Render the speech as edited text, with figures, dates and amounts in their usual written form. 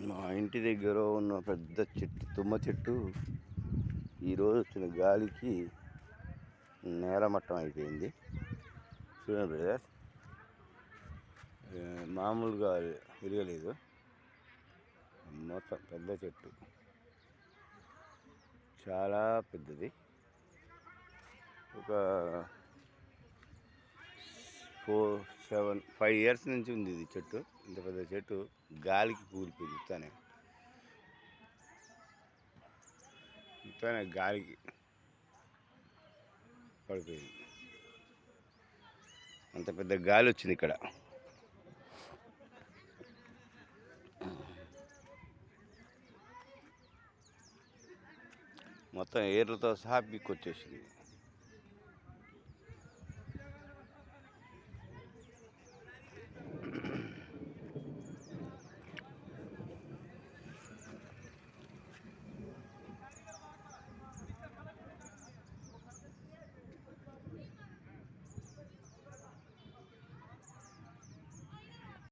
మా ఇంటి దగ్గర ఉన్న పెద్ద చెట్టు, తుమ్మ చెట్టు, ఈరోజు వచ్చిన గాలికి నేలమట్టం అయిపోయింది. చూడండి బ్రదర్, మామూలుగా విరగలేదు. మొత్తం పెద్ద చెట్టు, చాలా పెద్దది. ఒక 5 years నుంచి ఉంది ఇది చెట్టు. ఇంత పెద్ద చెట్టు గాలికి కూలిపోయింది. ఇంతనే గాలికి పడిపోయింది. అంత పెద్ద గాలి వచ్చింది ఇక్కడ. మొత్తం ఏర్లతో సహా పీక్కొచ్చేసింది.